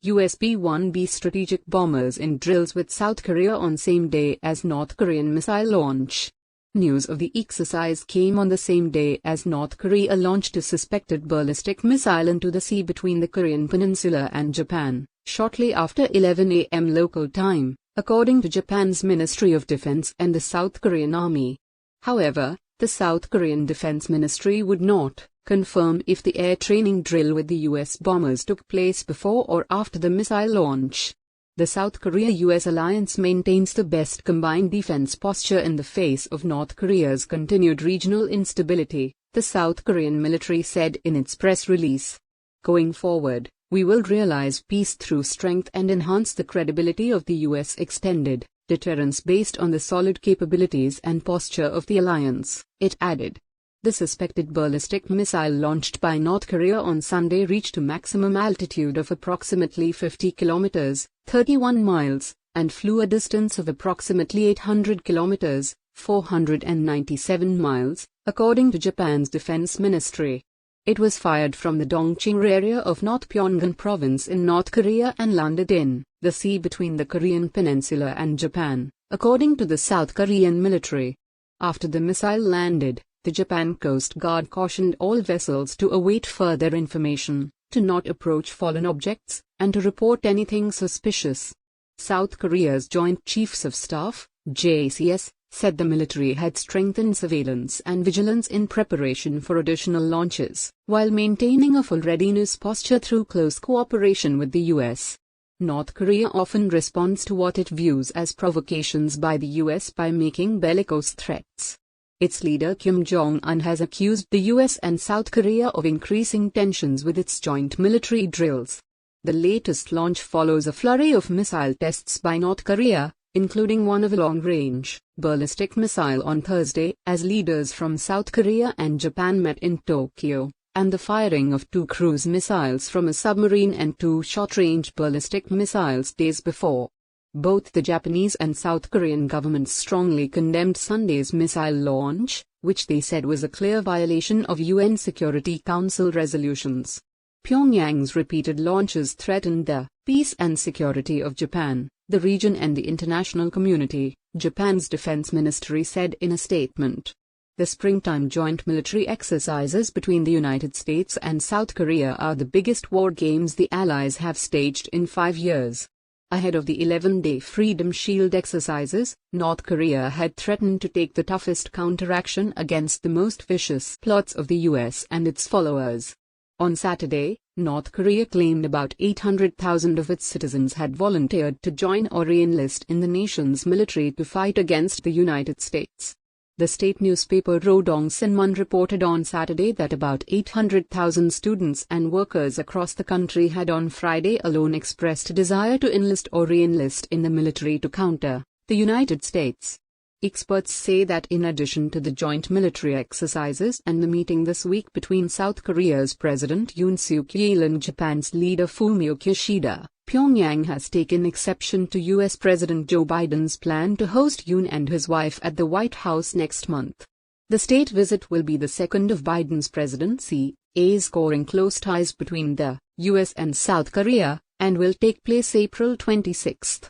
US B-1B strategic bombers in drills with South Korea on same day as North Korean missile launch. News of the exercise came on the same day as North Korea launched a suspected ballistic missile into the sea between the Korean Peninsula and Japan, shortly after 11 a.m. local time, according to Japan's Ministry of Defense and the South Korean Army. However, the South Korean Defense Ministry would not confirm if the air training drill with the US bombers took place before or after the missile launch. The South Korea-US alliance maintains the best combined defense posture in the face of North Korea's continued regional instability, the South Korean military said in its press release. Going forward, we will realize peace through strength and enhance the credibility of the US extended deterrence based on the solid capabilities and posture of the alliance, it added. The suspected ballistic missile launched by North Korea on Sunday reached a maximum altitude of approximately 50 kilometers, 31 miles, and flew a distance of approximately 800 kilometers, 497 miles, according to Japan's defense ministry. It was fired from the Dongching area of North Pyongan province in North Korea and landed in the sea between the Korean Peninsula and Japan, according to the South Korean military. After the missile landed, the Japan Coast Guard cautioned all vessels to await further information, to not approach fallen objects, and to report anything suspicious. South Korea's Joint Chiefs of Staff, JCS, said the military had strengthened surveillance and vigilance in preparation for additional launches, while maintaining a full readiness posture through close cooperation with the US. North Korea often responds to what it views as provocations by the US by making bellicose threats. Its leader Kim Jong-un has accused the US and South Korea of increasing tensions with its joint military drills. The latest launch follows a flurry of missile tests by North Korea, including one of a long-range ballistic missile on Thursday, as leaders from South Korea and Japan met in Tokyo, and the firing of 2 cruise missiles from a submarine and 2 short-range ballistic missiles days before. Both the Japanese and South Korean governments strongly condemned Sunday's missile launch, which they said was a clear violation of UN Security Council resolutions. Pyongyang's repeated launches threatened the peace and security of Japan, the region and the international community, Japan's defense ministry said in a statement. The springtime joint military exercises between the United States and South Korea are the biggest war games the Allies have staged in 5 years. Ahead of the 11-day Freedom Shield exercises, North Korea had threatened to take the toughest counteraction against the most vicious plots of the US and its followers. On Saturday, North Korea claimed about 800,000 of its citizens had volunteered to join or re-enlist in the nation's military to fight against the United States. The state newspaper Rodong Sinmun reported on Saturday that about 800,000 students and workers across the country had on Friday alone expressed a desire to enlist or re-enlist in the military to counter the United States. Experts say that in addition to the joint military exercises and the meeting this week between South Korea's President Yoon Suk-yeol and Japan's leader Fumio Kishida, Pyongyang has taken exception to US President Joe Biden's plan to host Yoon and his wife at the White House next month. The state visit will be the second of Biden's presidency, scoring close ties between the US and South Korea, and will take place April 26.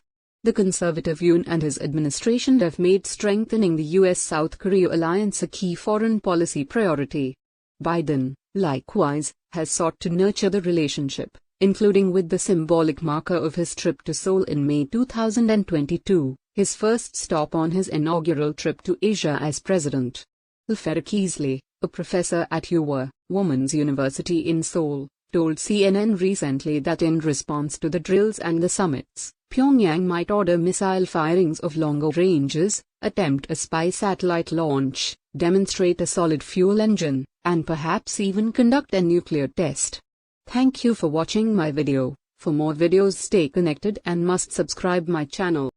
The conservative Yoon and his administration have made strengthening the US-South Korea alliance a key foreign policy priority. Biden, likewise, has sought to nurture the relationship, including with the symbolic marker of his trip to Seoul in May 2022, his first stop on his inaugural trip to Asia as president. Ulfera Keasley, a professor at Ewha Women's University in Seoul, told CNN recently that in response to the drills and the summits, Pyongyang might order missile firings of longer ranges, attempt a spy satellite launch, demonstrate a solid fuel engine, and perhaps even conduct a nuclear test. Thank you for watching my video. For more videos, stay connected and must subscribe my channel.